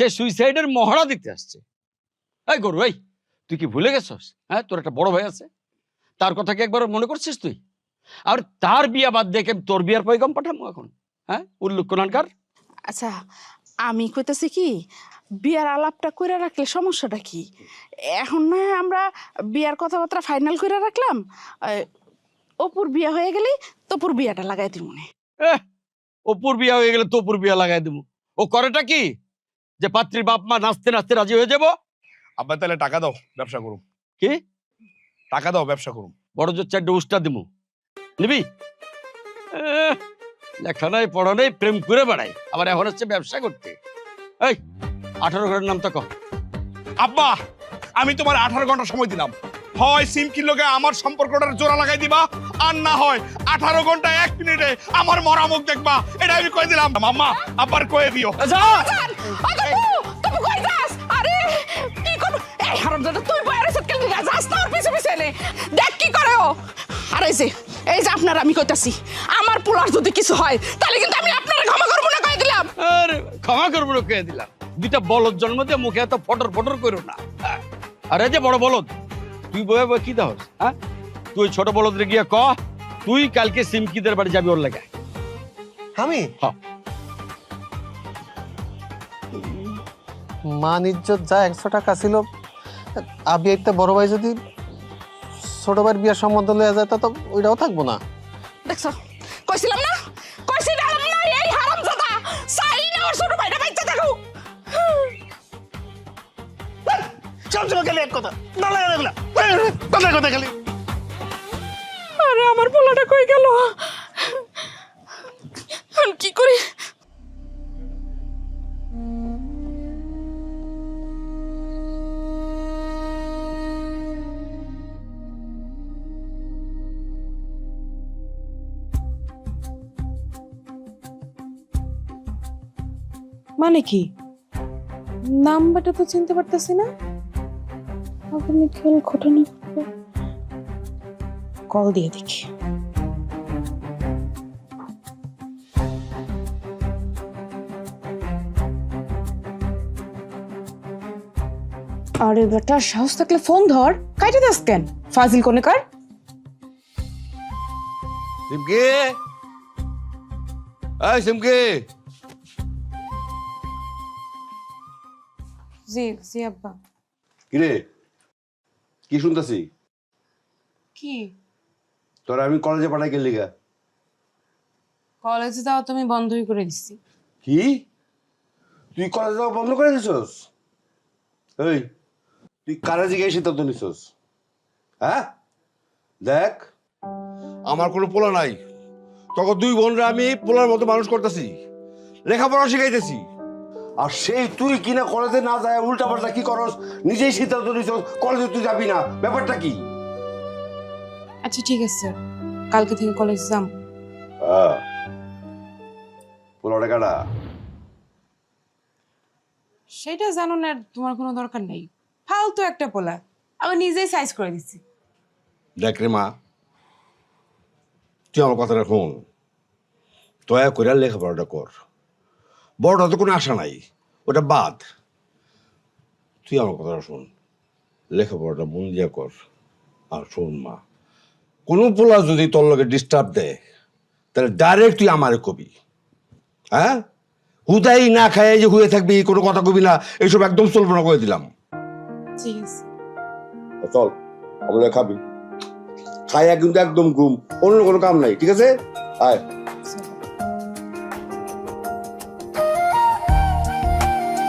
সে সুইসাইডের মহড়া দিতে আসছে। এই গরু, এই তুই কি ভুলে গেছস? হ্যাঁ, তোর একটা বড় ভাই আছে, তার কথা কি একবার মনে করছিস তুই? আর তার বিয়া বাদ দেখে তোর বিয়ার পয়গাম পাঠাবো এখন? হ্যাঁ, উল্লুক কোনানকার। আচ্ছা, আমি কইতেছি কি, বিয়ার আলাপটা কইরা রাখলে সমস্যাটা কি? এখন না আমরা বিয়ার কথাবার্তা ফাইনাল কইরা রাখলাম, অপুর বিয়া হয়ে গেলেই তপুর বিয়াটা লাগাই দিব মনে। অপুর বিয়া হয়ে গেলে তোপুর বিয়া লাগাই দেবো। ও করেটা কি যে পাত্রীর বাপ মা নাচতে নাচতে রাজি হয়ে যাবো? আব্বা তাহলে টাকা দাও, ব্যবসা করুম। কি টাকা দাও, ব্যবসা করুম। বড় জোর চারটে উষ্টা দিব, নিবি? লেখা নাই পড়া নেই, প্রেম করে বেড়াই, আবার এখন হচ্ছে ব্যবসা করতে। এই 18 ঘরের নাম তো কম। আব্বা, আমি তোমার 18 ঘন্টা সময় দিলাম। হয় সিমকির লগে আমার সম্পর্কটার জোড়া লাগাই দিবা, আর না হয় 18 ঘন্টা 1 মিনিটে আমার মরা মুখ দেখবা। এটা আমি কই দিলাম। আম্মা, আব্বার কয়ে দিও। তপু কই যাস? আরে কি করব? এই হারামজাদা, তুই বাইরে সব কেন যাস না? ওর পিছে পিছে নে, দেখ কি করে ও। আর এই যে আপনার আমি কইতাছি, আমার পোলার যদি কিছু হয় তাহলে কিন্তু আমি আপনারে ক্ষমা করব না, কই দিলাম। আরে ক্ষমা করবো না কয়ে দিলাম? দুইটা বলদ জন্ম দিয়ে মুখে এত ফটর ফটর করো না। আরে যে বড় বলদ, তুই বয়ে বয়ে কি দাস? হ্যাঁ, তুই ছোট বলদ রে গিয়া ক তুই কালকে সিমকিদের বাড়ি যাবি ওর লাগে। আমি হ্যাঁ। মান ইজ্জত যা 100 টাকা ছিল, আবি একটা বড় ভাই যদি ছোট ভাইয়ের বিয়ের সম্বন্ধ লয়ে যায় তো ওইটাও থাকবো না। দেখছো, কইছিলাম না, কইছিলাম না, এই হারামজাদা সাই না ওর ছোট ভাইটা বাইচা থাকো। সবসময় খালি এক কথা, না লাগে এগুলা কথা কথা খালি। আরে আমার পোলাটা কই গেল? আমি কি করি? মানে কি? নাম্বারটা তো চিনতে পারতেছি না। আপনি খেয়াল ঘটনা কল দিয়ে দেখি। আরে বেটা, সাহস থাকলে ফোন ধর, কাইটে দাস কেন? ফাজিল কোনে কার? সিমকি, এই সিমকি। জি জি আব্বা। কিরে, কি শুনতেছি? কি? তোরা আমি কলেজে পাঠাই গেলি গা? কলেজে যাওয়া তুমি বন্ধই করে দিছি। কি তুই কলেজে যাওয়া বন্ধ করে দিছস? এই তুই কারে জিজ্ঞাসা সিদ্ধান্ত নিছস? হ্যাঁ দেখ, আমার কোনো পোলা নাই, তখন 2 বোনরা আমি পোলার মতো মানুষ করতেছি, লেখাপড়া শিখাইতেছি। আর সেই তুই কিনা কলেজে না যায় উল্টা পাল্টা কি করস? নিজেই সিদ্ধান্ত নিছস কলেজে তুই যাবি না, ব্যাপারটা কি? আচ্ছা ঠিক আছে, কালকে থেকে কলেজে যাম। পোলাটা কাটা? সেটা জানো না, তোমার কোনো দরকার নেই। ফালতু একটা পোলা, আমি নিজেই সাইজ করে দিচ্ছি। দেখ রে মা, তুই আমার কথাটা শোন, দয়া করে লেখাপড়াটা কর। বড়টা তো কোনো আশা নাই, ওটা বাদ। তুই আমার কথাটা শোন, লেখাপড়াটা মন দিয়া কর। আর শোন মা, কোনো পোলা যদি তোর লগে ডিস্টার্ব দেয় তাহলে ডাইরেক্ট তুই আমারে কবি। হ্যাঁ, হুদাই না খায় যে হুয়ে থাকবি, কোনো কথা কবি না, এইসব একদম চলবো না করে দিলাম। ঠিক আছে। চল ওগুলো খাবি, খাইয়া কিন্তু একদম ঘুম, অন্য কোনো কাম নাই, ঠিক আছে? আয়।